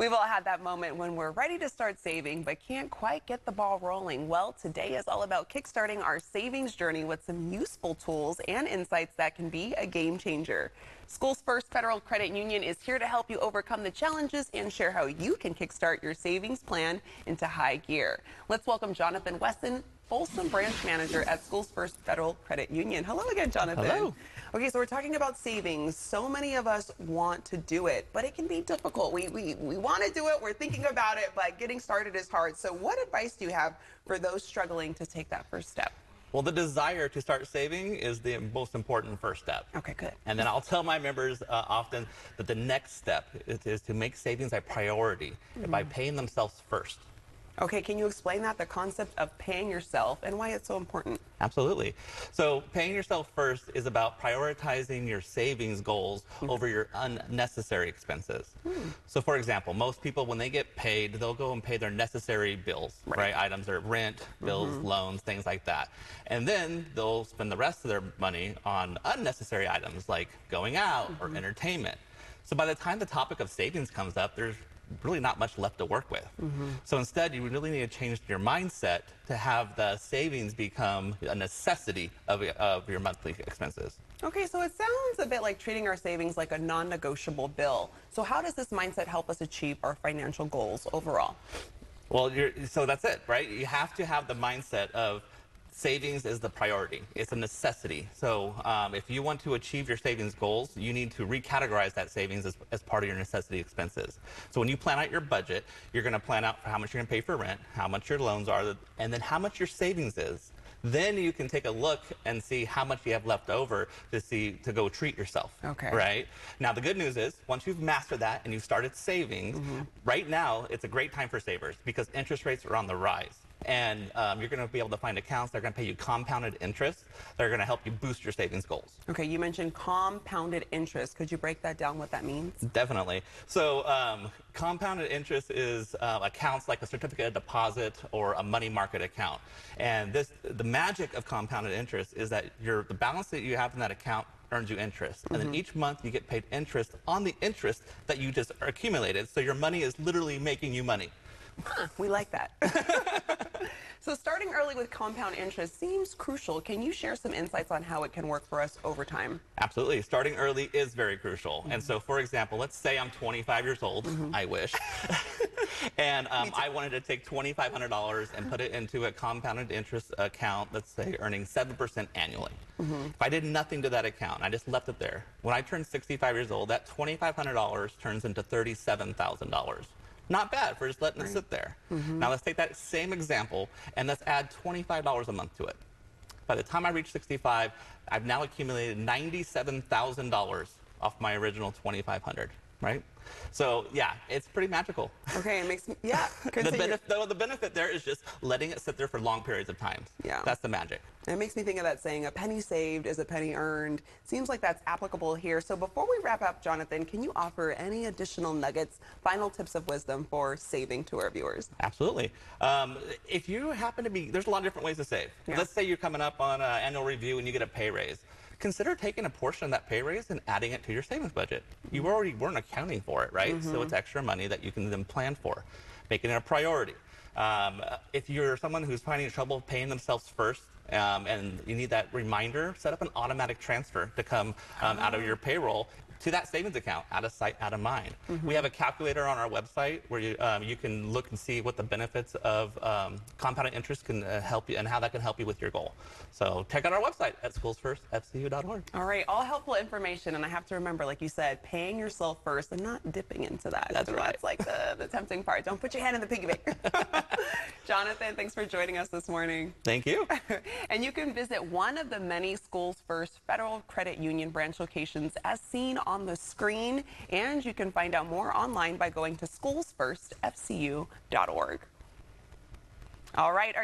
We've all had that moment when we're ready to start saving but can't quite get the ball rolling. Well, today is all about kickstarting our savings journey with some useful tools and insights that can be a game changer. Schoolsfirst Federal Credit Union is here to help you overcome the challenges and share how you can kickstart your savings plan into high gear. Let's welcome Jonathan Wesson, Folsom Branch Manager at Schoolsfirst Federal Credit Union. Hello again, Jonathan. Hello. Okay, so we're talking about savings. So many of us want to do it, but it can be difficult. We want to do it, we're thinking about it, but getting started is hard. So what advice do you have for those struggling to take that first step? Well, the desire to start saving is the most important first step. Okay, good. And then I'll tell my members often that the next step is to make savings a priority by paying themselves first. Okay, can you explain that, the concept of paying yourself and why it's so important? Absolutely. So paying yourself first is about prioritizing your savings goals over your unnecessary expenses. So for example, most people, when they get paid, they'll go and pay their necessary bills, right? Items are rent, bills, loans, things like that. And then they'll spend the rest of their money on unnecessary items like going out or entertainment. So by the time the topic of savings comes up, there's really not much left to work with. So instead, you really need to change your mindset to have the savings become a necessity of your monthly expenses. Okay, so it sounds a bit like treating our savings like a non-negotiable bill. So how does this mindset help us achieve our financial goals overall? Well, so that's it, right? You have to have the mindset of savings is the priority. It's a necessity. So if you want to achieve your savings goals, you need to recategorize that savings as part of your necessity expenses. So when you plan out your budget, you're going to plan out how much you're going to pay for rent, how much your loans are, and then how much your savings is. Then you can take a look and see how much you have left over to go treat yourself. Okay. Right? Now, the good news is, once you've mastered that and you've started savings, right now, it's a great time for savers because interest rates are on the rise. And you're going to be able to find accounts that are going to pay you compounded interest that are going to help you boost your savings goals. Okay, you mentioned compounded interest. Could you break that down, what that means? Definitely. So compounded interest is accounts like a certificate of deposit or a money market account. And the magic of compounded interest is that the balance that you have in that account earns you interest. And then each month you get paid interest on the interest that you just accumulated. So your money is literally making you money. We like that. So starting early with compound interest seems crucial. Can you share some insights on how it can work for us over time? Absolutely. Starting early is very crucial. And so, for example, let's say I'm 25 years old. I wish. And I wanted to take $2,500 and put it into a compounded interest account, let's say earning 7% annually. If I did nothing to that account, I just left it there. When I turned 65 years old, that $2,500 turns into $37,000. Not bad for just letting it sit there. Now let's take that same example and let's add $25 a month to it. By the time I reach 65, I've now accumulated $97,000 off my original $2,500, right? So yeah, it's pretty magical. Okay, it makes me, yeah. The benefit there is just letting it sit there for long periods of time. Yeah. That's the magic. It makes me think of that saying, a penny saved is a penny earned. Seems like that's applicable here. So before we wrap up, Jonathan, can you offer any additional nuggets, final tips of wisdom for saving to our viewers? Absolutely. If you happen to be, there's a lot of different ways to save. Let's say you're coming up on an annual review and you get a pay raise. Consider taking a portion of that pay raise and adding it to your savings budget. You already weren't accounting for it, right? So it's extra money that you can then plan for, making it a priority. If you're someone who's finding trouble paying themselves first and you need that reminder, set up an automatic transfer to come out of your payroll to that savings account, out of sight, out of mind. We have a calculator on our website where you can look and see what the benefits of compounded interest can help you and how that can help you with your goal. So check out our website at schoolsfirstfcu.org. All right, all helpful information, and I have to remember, like you said, paying yourself first and not dipping into that. That's right. That's like the tempting part. Don't put your hand in the piggy bank. Jonathan, thanks for joining us this morning. Thank you. And you can visit one of the many Schoolsfirst Federal Credit Union branch locations as seen on the screen, and you can find out more online by going to schoolsfirstfcu.org. All right.